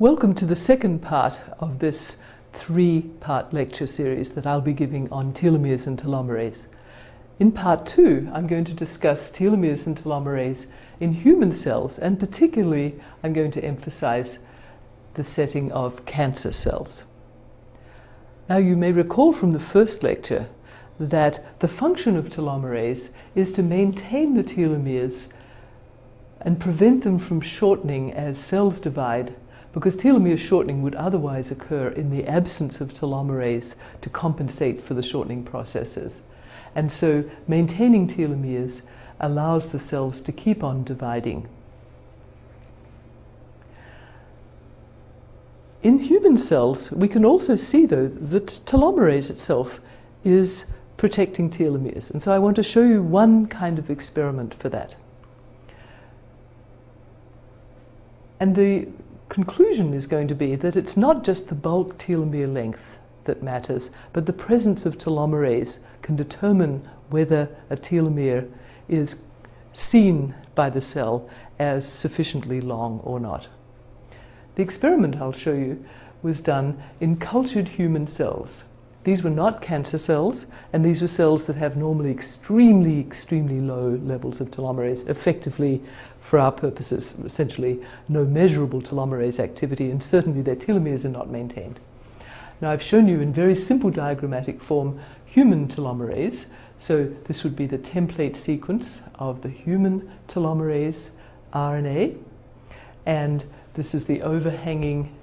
Welcome to the second part of this three-part lecture series that I'll be giving on telomeres and telomerase. In part 2, I'm going to discuss telomeres and telomerase in human cells, and particularly I'm going to emphasize the setting of cancer cells. Now, you may recall from the first lecture that the function of telomerase is to maintain the telomeres and prevent them from shortening as cells divide, because telomere shortening would otherwise occur in the absence of telomerase to compensate for the shortening processes. And so maintaining telomeres allows the cells to keep on dividing. In human cells, we can also see, though, that telomerase itself is protecting telomeres. And so I want to show you one kind of experiment for that. And the conclusion is going to be that it's not just the bulk telomere length that matters, but the presence of telomerase can determine whether a telomere is seen by the cell as sufficiently long or not. The experiment I'll show you was done in cultured human cells. These were not cancer cells, and these were cells that have normally extremely low levels of telomerase, effectively, for our purposes, essentially no measurable telomerase activity, and certainly their telomeres are not maintained. Now, I've shown you in very simple diagrammatic form human telomerase. So this would be the template sequence of the human telomerase RNA, and this is the overhanging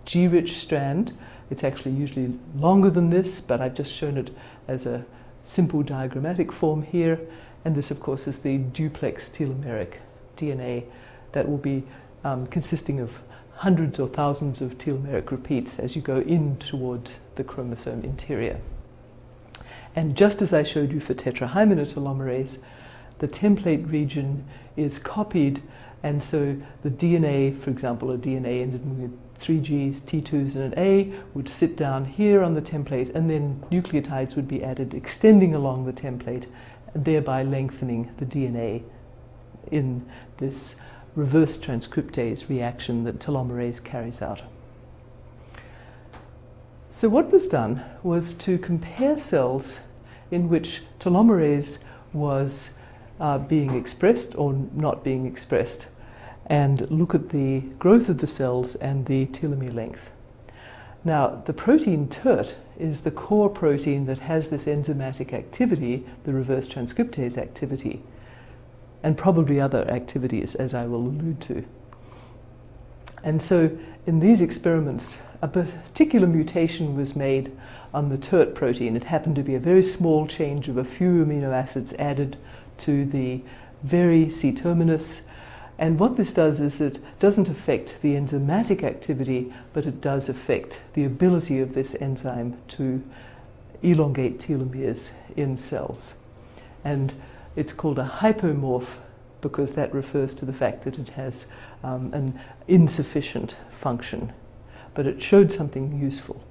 G-rich strand. It's actually usually longer than this, but I've just shown it as a simple diagrammatic form here. And this, of course, is the duplex telomeric DNA that will be consisting of hundreds or thousands of telomeric repeats as you go in toward the chromosome interior. And just as I showed you for tetrahymenotelomerase, the template region is copied, and so the DNA, for example, a DNA ended with 3 Gs, T2s, and an A, would sit down here on the template, and then nucleotides would be added, extending along the template, thereby lengthening the DNA in this reverse transcriptase reaction that telomerase carries out. So what was done was to compare cells in which telomerase was being expressed or not being expressed, and look at the growth of the cells and the telomere length. Now, the protein TERT is the core protein that has this enzymatic activity, the reverse transcriptase activity, and probably other activities, as I will allude to. And so in these experiments, a particular mutation was made on the TERT protein. It happened to be a very small change of a few amino acids added to the very C-terminus. And what this does is it doesn't affect the enzymatic activity, but it does affect the ability of this enzyme to elongate telomeres in cells. And it's called a hypomorph because that refers to the fact that it has an insufficient function, but it showed something useful.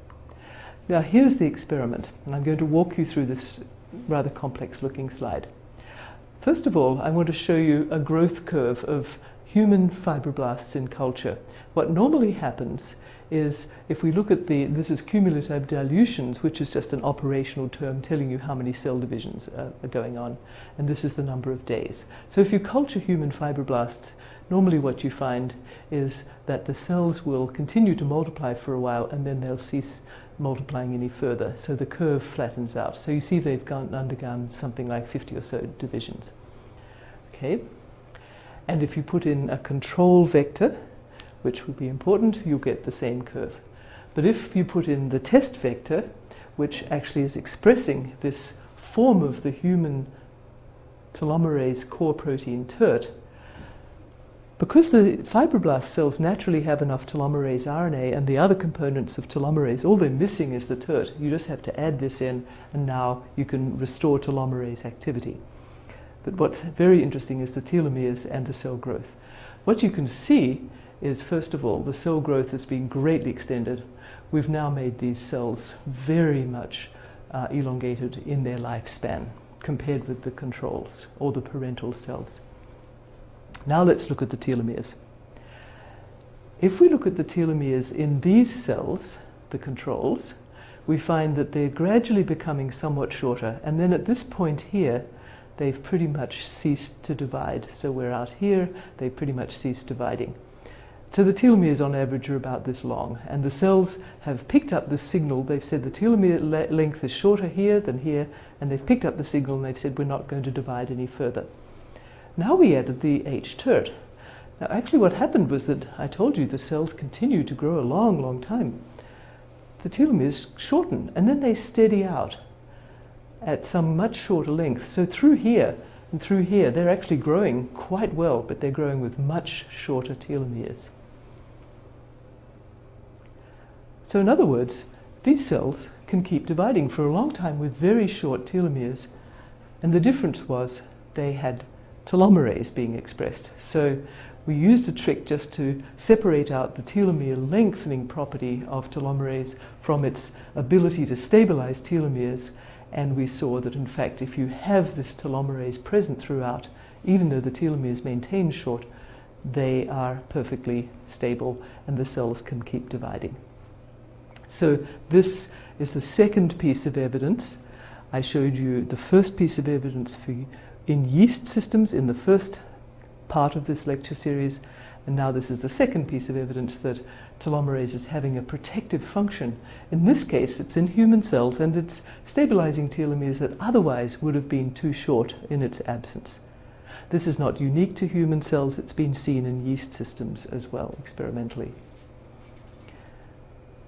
Now, here's the experiment, and I'm going to walk you through this rather complex looking slide. First of all, I want to show you a growth curve of human fibroblasts in culture. What normally happens is, if we look at this is cumulative dilutions, which is just an operational term telling you how many cell divisions are going on, and this is the number of days. So if you culture human fibroblasts, normally what you find is that the cells will continue to multiply for a while, and then they'll cease multiplying any further. So the curve flattens out. So you see they've undergone something like 50 or so divisions. Okay? And if you put in a control vector, which would be important, you'll get the same curve. But if you put in the test vector, which actually is expressing this form of the human telomerase core protein TERT, because the fibroblast cells naturally have enough telomerase RNA and the other components of telomerase, all they're missing is the TERT. You just have to add this in, and now you can restore telomerase activity. But what's very interesting is the telomeres and the cell growth. What you can see is, first of all, the cell growth has been greatly extended. We've now made these cells very much elongated in their lifespan compared with the controls or the parental cells. Now let's look at the telomeres. if we look at the telomeres in these cells, the controls, we find that they're gradually becoming somewhat shorter, and then at this point here, they've pretty much ceased to divide. So we're out here, they've pretty much ceased dividing. So the telomeres on average are about this long, and the cells have picked up the signal. They've said the telomere length is shorter here than here, and they've picked up the signal and they've said we're not going to divide any further. Now we added the H-tert. Now actually what happened was that I told you the cells continue to grow a long, long time. The telomeres shorten and then they steady out at some much shorter length. So through here and through here they're actually growing quite well, but they're growing with much shorter telomeres. So in other words, these cells can keep dividing for a long time with very short telomeres, and the difference was they had telomerase being expressed. So we used a trick just to separate out the telomere lengthening property of telomerase from its ability to stabilize telomeres, and we saw that in fact if you have this telomerase present throughout, even though the telomeres maintain short, they are perfectly stable and the cells can keep dividing. So this is the second piece of evidence. I showed you the first piece of evidence in yeast systems in the first part of this lecture series, and now this is the second piece of evidence that telomerase is having a protective function. In this case, it's in human cells and it's stabilizing telomeres that otherwise would have been too short in its absence. This is not unique to human cells, it's been seen in yeast systems as well, experimentally.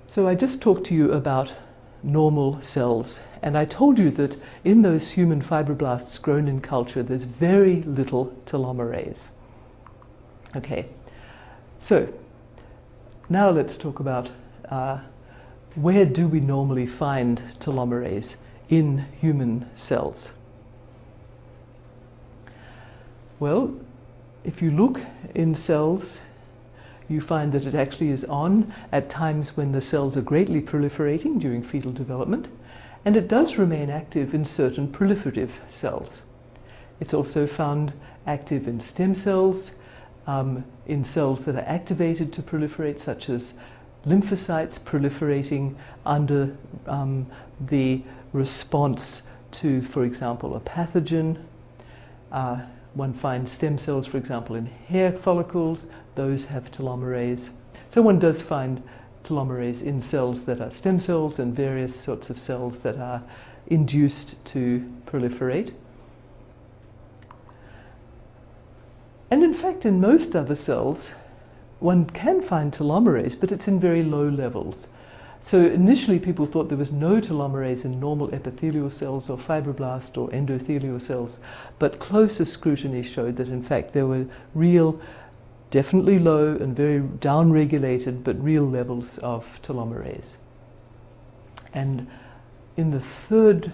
So I just talked to you about normal cells, and I told you that in those human fibroblasts grown in culture, there's very little telomerase. Okay, so now let's talk about where do we normally find telomerase in human cells? Well, if you look in cells, you find that it actually is on at times when the cells are greatly proliferating during fetal development, and it does remain active in certain proliferative cells. It's also found active in stem cells, in cells that are activated to proliferate, such as lymphocytes proliferating under the response to, for example, a pathogen. One finds stem cells, for example, in hair follicles. Those have telomerase. So one does find telomerase in cells that are stem cells and various sorts of cells that are induced to proliferate. And in fact, in most other cells, one can find telomerase, but it's in very low levels. So initially people thought there was no telomerase in normal epithelial cells or fibroblast or endothelial cells, but closer scrutiny showed that in fact there were real, definitely low and very down-regulated, but real levels of telomerase. And in the third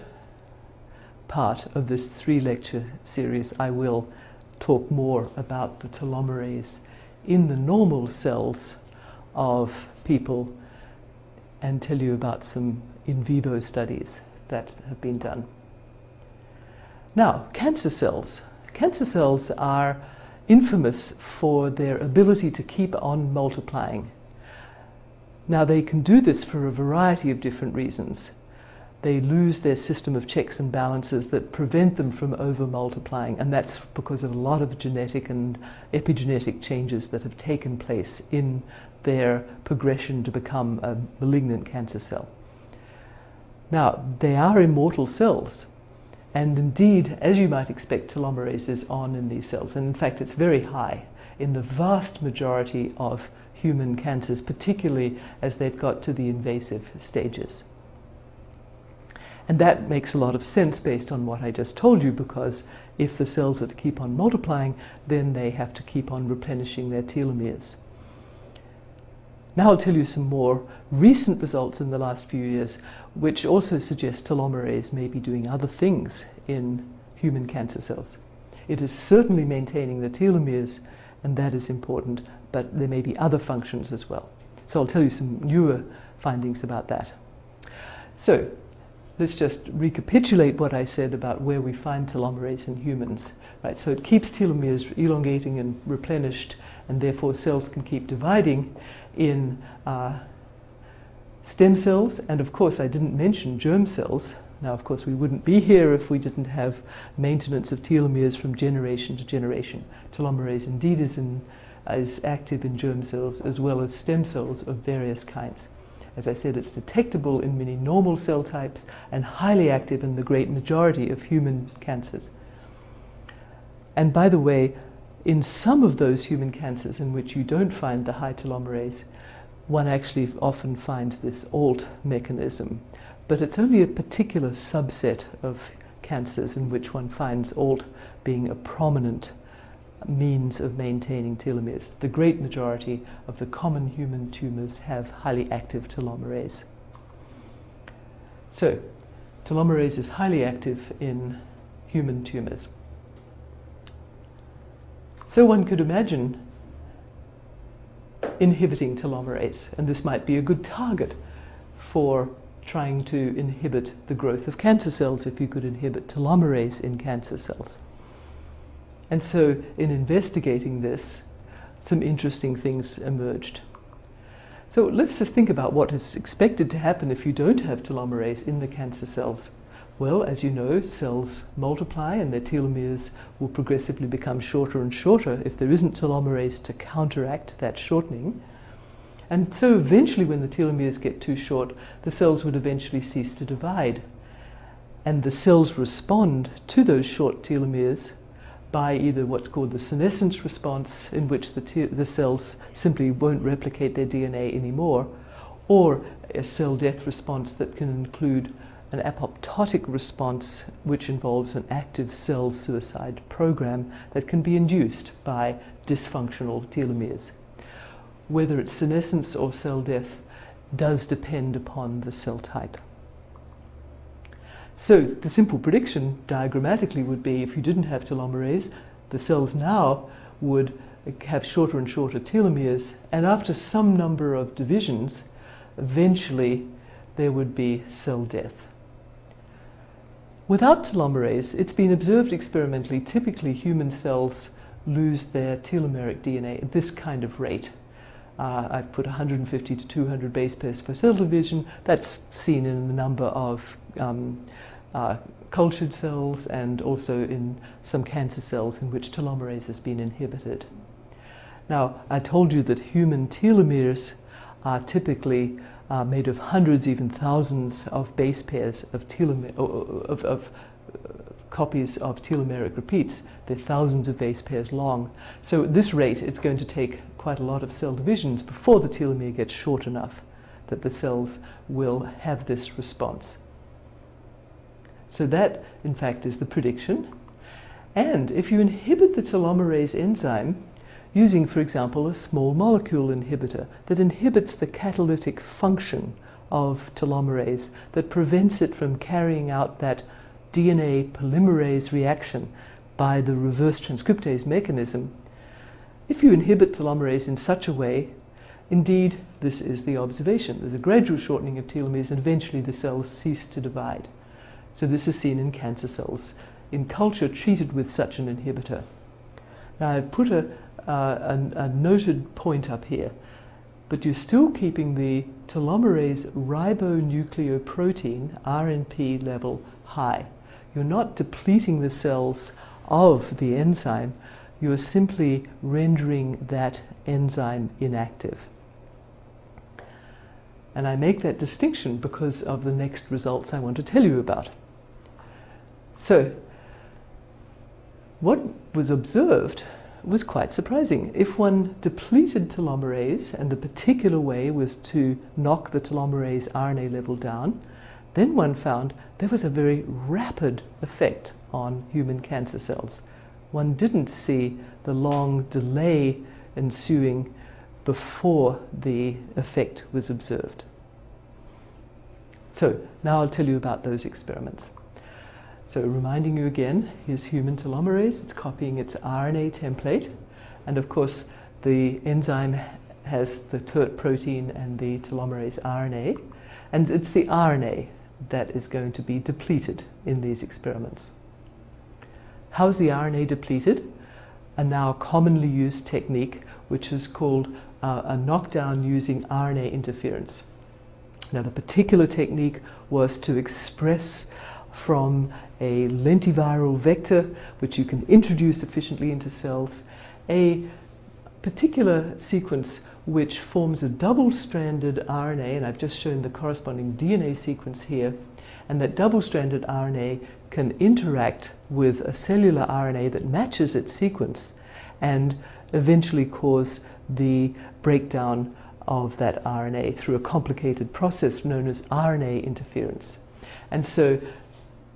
part of this 3-lecture series, I will talk more about the telomerase in the normal cells of people and tell you about some in vivo studies that have been done. Now, cancer cells. Cancer cells are infamous for their ability to keep on multiplying. Now, they can do this for a variety of different reasons. They lose their system of checks and balances that prevent them from over-multiplying, and that's because of a lot of genetic and epigenetic changes that have taken place in their progression to become a malignant cancer cell. Now, they are immortal cells, and indeed, as you might expect, telomerase is on in these cells, and in fact it's very high in the vast majority of human cancers, particularly as they've got to the invasive stages. And that makes a lot of sense based on what I just told you, because if the cells are to keep on multiplying, then they have to keep on replenishing their telomeres. Now I'll tell you some more recent results in the last few years, which also suggest telomerase may be doing other things in human cancer cells. It is certainly maintaining the telomeres, and that is important, but there may be other functions as well. So I'll tell you some newer findings about that. So, let's just recapitulate what I said about where we find telomerase in humans. Right, so it keeps telomeres elongating and replenished, and therefore cells can keep dividing in stem cells, and of course I didn't mention germ cells. Now of course we wouldn't be here if we didn't have maintenance of telomeres from generation to generation. Telomerase indeed is active in germ cells as well as stem cells of various kinds. As I said, it's detectable in many normal cell types and highly active in the great majority of human cancers. And by the way, in some of those human cancers in which you don't find the high telomerase, one actually often finds this alt mechanism. But it's only a particular subset of cancers in which one finds alt being a prominent means of maintaining telomeres. The great majority of the common human tumors have highly active telomerase. So, telomerase is highly active in human tumors. So one could imagine inhibiting telomerase, and this might be a good target for trying to inhibit the growth of cancer cells if you could inhibit telomerase in cancer cells. And so in investigating this, some interesting things emerged. So let's just think about what is expected to happen if you don't have telomerase in the cancer cells. Well, as you know, cells multiply and their telomeres will progressively become shorter and shorter if there isn't telomerase to counteract that shortening. And so eventually when the telomeres get too short, the cells would eventually cease to divide. And the cells respond to those short telomeres by either what's called the senescence response, in which the cells simply won't replicate their DNA anymore, or a cell death response that can include an apoptotic response, which involves an active cell suicide program that can be induced by dysfunctional telomeres. Whether it's senescence or cell death does depend upon the cell type. So the simple prediction diagrammatically would be if you didn't have telomerase, the cells now would have shorter and shorter telomeres, and after some number of divisions, eventually there would be cell death. Without telomerase, it's been observed experimentally, typically human cells lose their telomeric DNA at this kind of rate. I've put 150 to 200 base pairs per cell division. That's seen in a number of cultured cells and also in some cancer cells in which telomerase has been inhibited. Now, I told you that human telomeres are typically made of hundreds, even thousands of base pairs of copies of telomeric repeats. They're thousands of base pairs long. So at this rate, it's going to take quite a lot of cell divisions before the telomere gets short enough that the cells will have this response. So that, in fact, is the prediction. And if you inhibit the telomerase enzyme, using, for example, a small molecule inhibitor that inhibits the catalytic function of telomerase, that prevents it from carrying out that DNA polymerase reaction by the reverse transcriptase mechanism, if you inhibit telomerase in such a way, indeed, this is the observation. There's a gradual shortening of telomeres and eventually the cells cease to divide. So this is seen in cancer cells, in culture treated with such an inhibitor. Now I've put a noted point up here, but you're still keeping the telomerase ribonucleoprotein, RNP level, high. You're not depleting the cells of the enzyme, you're simply rendering that enzyme inactive. And I make that distinction because of the next results I want to tell you about. So, what was observed was quite surprising. If one depleted telomerase, and the particular way was to knock the telomerase RNA level down, then one found there was a very rapid effect on human cancer cells. One didn't see the long delay ensuing before the effect was observed. So now I'll tell you about those experiments. So reminding you again, here's human telomerase. It's copying its RNA template. And of course, the enzyme has the TERT protein and the telomerase RNA. And it's the RNA that is going to be depleted in these experiments. How's the RNA depleted? A now commonly used technique, which is called a knockdown using RNA interference. Now, the particular technique was to express from a lentiviral vector, which you can introduce efficiently into cells, a particular sequence which forms a double-stranded RNA, and I've just shown the corresponding DNA sequence here, and that double-stranded RNA can interact with a cellular RNA that matches its sequence and eventually cause the breakdown of that RNA through a complicated process known as RNA interference. And so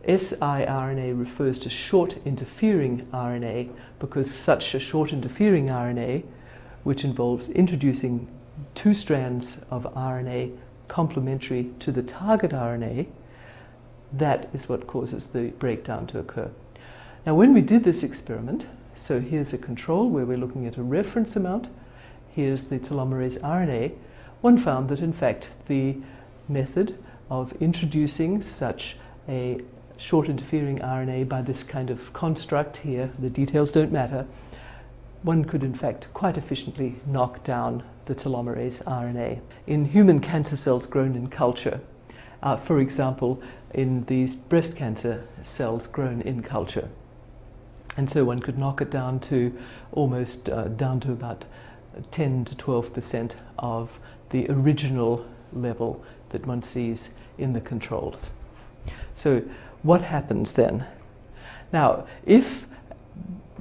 siRNA refers to short interfering RNA because such a short interfering RNA, which involves introducing two strands of RNA complementary to the target RNA, that is what causes the breakdown to occur. Now, when we did this experiment, so here's a control where we're looking at a reference amount, here's the telomerase RNA, one found that in fact the method of introducing such a short interfering RNA by this kind of construct here, the details don't matter, one could in fact quite efficiently knock down the telomerase RNA. In human cancer cells grown in culture, for example, in these breast cancer cells grown in culture. And so one could knock it down to almost down to about 10 to 12% of the original level that one sees in the controls. So what happens then? Now, if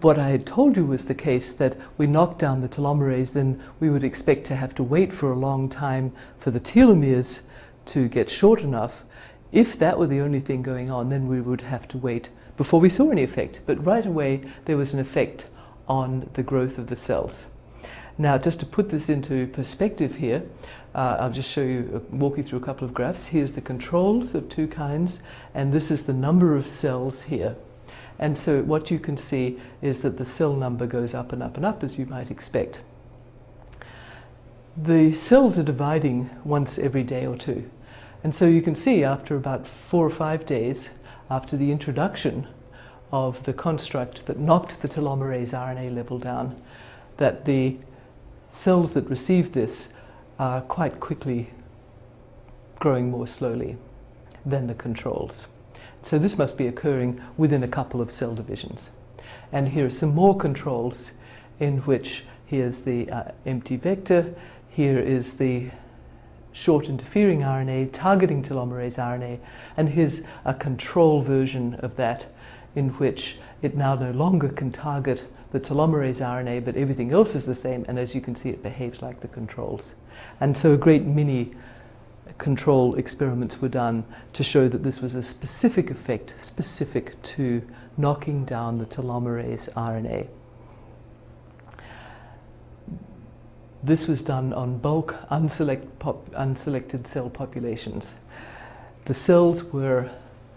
what I had told you was the case, that we knock down the telomerase, then we would expect to have to wait for a long time for the telomeres to get short enough. If that were the only thing going on, then we would have to wait before we saw any effect. But right away, there was an effect on the growth of the cells. Now, just to put this into perspective here, I'll just show you, walk you through a couple of graphs. Here's the controls of two kinds, and this is the number of cells here. And so what you can see is that the cell number goes up and up and up, as you might expect. The cells are dividing once every day or two. And so you can see after about 4 or 5 days, after the introduction of the construct that knocked the telomerase RNA level down, that the cells that receive this are quite quickly growing more slowly than the controls. So this must be occurring within a couple of cell divisions. And here are some more controls in which here's the empty vector, here is the short interfering RNA targeting telomerase RNA, and here's a control version of that in which it now no longer can target the telomerase RNA, but everything else is the same, and as you can see, it behaves like the controls. And so a great many control experiments were done to show that this was a specific effect, specific to knocking down the telomerase RNA. This was done on bulk unselected cell populations. The cells were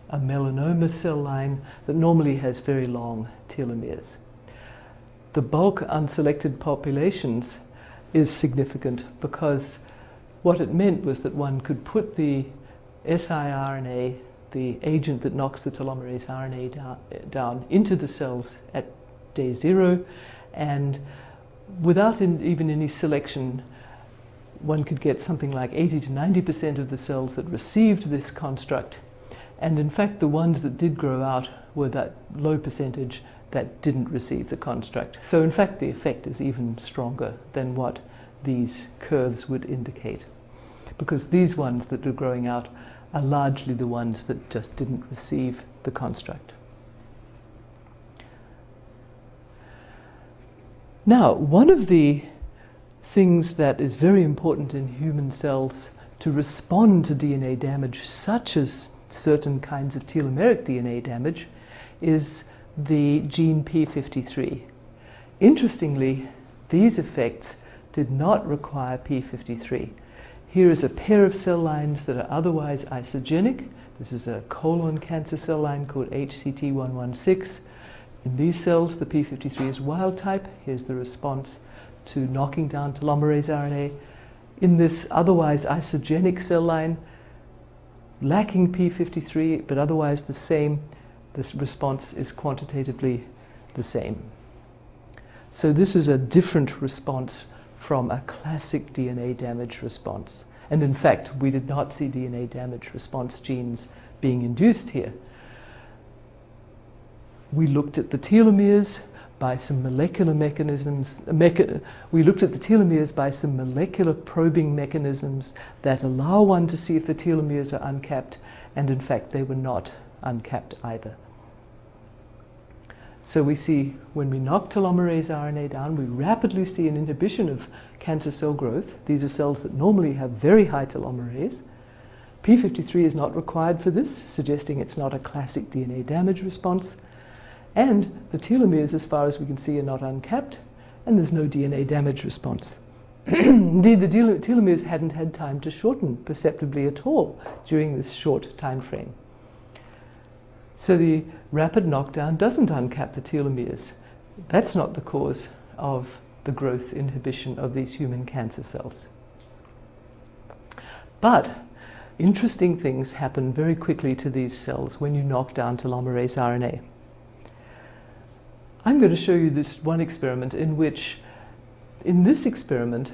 a melanoma cell line that normally has very long telomeres. The bulk unselected populations is significant because what it meant was that one could put the siRNA, the agent that knocks the telomerase RNA down into the cells at day 0, and without even any selection, one could get something like 80 to 90% of the cells that received this construct. And in fact, the ones that did grow out were that low percentage that didn't receive the construct. So in fact, the effect is even stronger than what these curves would indicate, because these ones that are growing out are largely the ones that just didn't receive the construct. Now, one of the things that is very important in human cells to respond to DNA damage, such as certain kinds of telomeric DNA damage, is the gene p53. Interestingly, these effects did not require p53. Here is a pair of cell lines that are otherwise isogenic. This is a colon cancer cell line called HCT116. In these cells, the p53 is wild type. Here's the response to knocking down telomerase RNA. In this otherwise isogenic cell line, lacking p53, but otherwise the same. This response is quantitatively the same. So this is a different response from a classic DNA damage response. And in fact, we did not see DNA damage response genes being induced here. We looked at the telomeres by some molecular mechanisms. We looked at the telomeres by some molecular probing mechanisms that allow one to see if the telomeres are uncapped, and in fact they were not uncapped either. So we see when we knock telomerase RNA down, we rapidly see an inhibition of cancer cell growth. These are cells that normally have very high telomerase. p53 is not required for this, suggesting it's not a classic DNA damage response. And the telomeres, as far as we can see, are not uncapped, and there's no DNA damage response. Indeed, the telomeres hadn't had time to shorten perceptibly at all during this short time frame. So the rapid knockdown doesn't uncap the telomeres. That's not the cause of the growth inhibition of these human cancer cells. But interesting things happen very quickly to these cells when you knock down telomerase RNA. I'm going to show you this one experiment in which, in this experiment,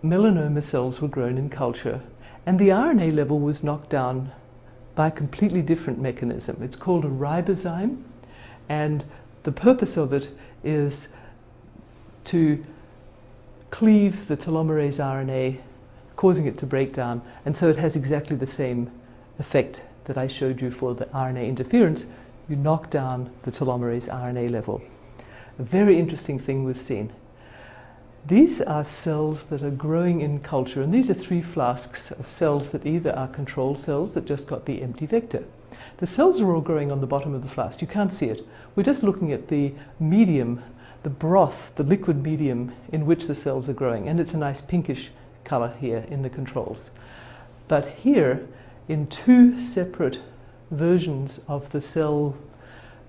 melanoma cells were grown in culture and the RNA level was knocked down by a completely different mechanism. It's called a ribozyme, and the purpose of it is to cleave the telomerase RNA, causing it to break down, and so it has exactly the same effect that I showed you for the RNA interference. You knock down the telomerase RNA level. A very interesting thing was seen. These are cells that are growing in culture, and these are 3 flasks of cells that either are control cells that just got the empty vector. The cells are all growing on the bottom of the flask. You can't see it. We're just looking at the medium, the broth, the liquid medium in which the cells are growing, and it's a nice pinkish color here in the controls. But here, in 2 separate versions of the cell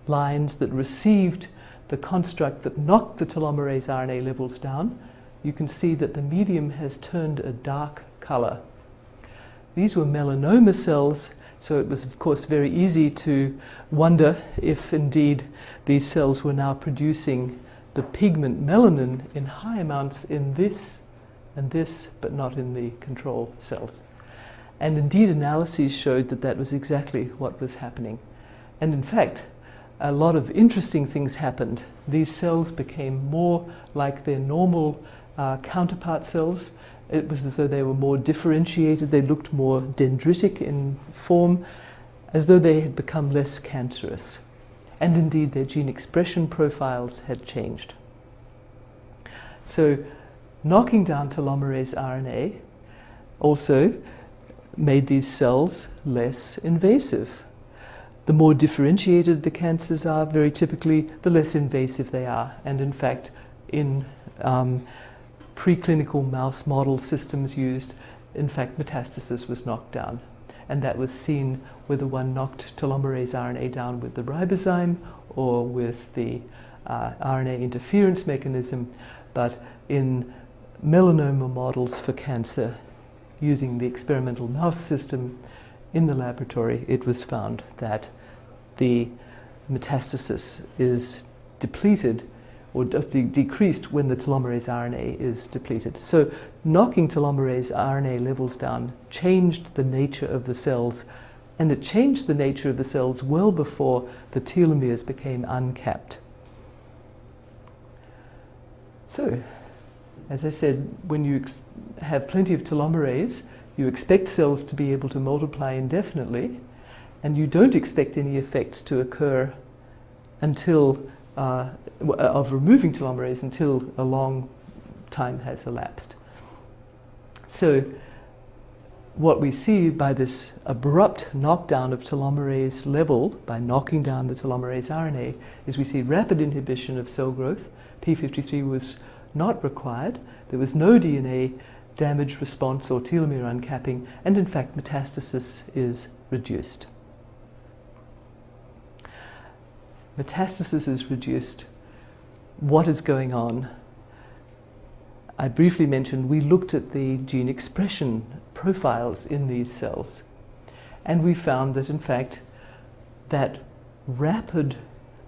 lines that received the construct that knocked the telomerase RNA levels down, you can see that the medium has turned a dark color. These were melanoma cells, so it was of course very easy to wonder if indeed these cells were now producing the pigment melanin in high amounts in this and this, but not in the control cells. And indeed, analyses showed that that was exactly what was happening. And in fact, a lot of interesting things happened. These cells became more like their normal counterpart cells. It was as though they were more differentiated. They looked more dendritic in form, as though they had become less cancerous. And indeed, their gene expression profiles had changed. So, knocking down telomerase RNA also made these cells less invasive. The more differentiated the cancers are, very typically, the less invasive they are. And in fact, in preclinical mouse model systems used, in fact, metastasis was knocked down. And that was seen whether one knocked telomerase RNA down with the ribozyme or with the RNA interference mechanism. But in melanoma models for cancer, using the experimental mouse system in the laboratory, it was found that the metastasis is depleted or decreased when the telomerase RNA is depleted. So knocking telomerase RNA levels down changed the nature of the cells, and it changed the nature of the cells well before the telomeres became uncapped. So, as I said, when you have plenty of telomerase, you expect cells to be able to multiply indefinitely, and you don't expect any effects to occur until of removing telomerase until a long time has elapsed. So what we see by this abrupt knockdown of telomerase level, by knocking down the telomerase RNA, is we see rapid inhibition of cell growth. p53 was not required. There was no DNA damage response or telomere uncapping, and in fact metastasis is reduced. Metastasis is reduced. What is going on? I briefly mentioned, we looked at the gene expression profiles in these cells. And we found that, in fact, that rapid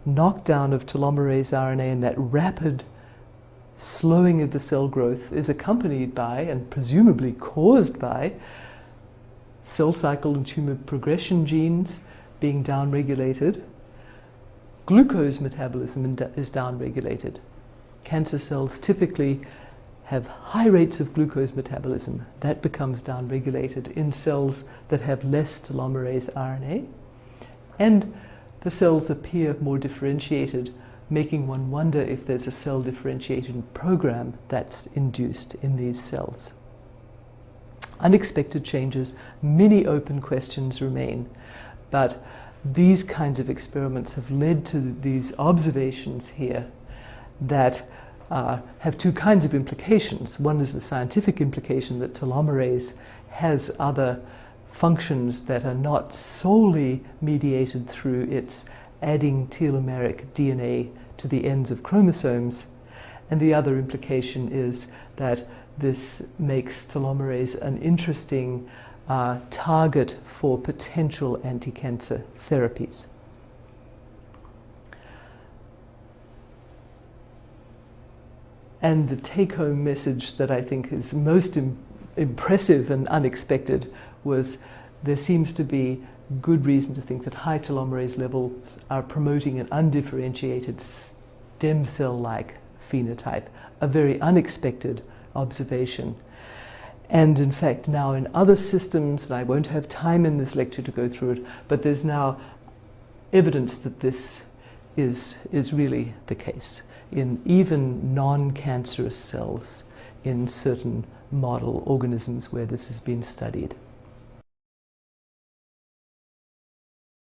knockdown of telomerase RNA and that rapid slowing of the cell growth is accompanied by, and presumably caused by, cell cycle and tumor progression genes being downregulated. Glucose metabolism is downregulated. Cancer cells typically have high rates of glucose metabolism. That becomes downregulated in cells that have less telomerase RNA. And the cells appear more differentiated, making one wonder if there's a cell differentiation program that's induced in these cells. Unexpected changes, many open questions remain, but these kinds of experiments have led to these observations here that have two kinds of implications. One is the scientific implication that telomerase has other functions that are not solely mediated through its adding telomeric DNA to the ends of chromosomes. And the other implication is that this makes telomerase an interesting target for potential anti-cancer therapies. And the take-home message that I think is most impressive and unexpected was there seems to be good reason to think that high telomerase levels are promoting an undifferentiated stem cell-like phenotype, a very unexpected observation. And in fact, now in other systems, and I won't have time in this lecture to go through it, but there's now evidence that this is really the case in even non-cancerous cells in certain model organisms where this has been studied.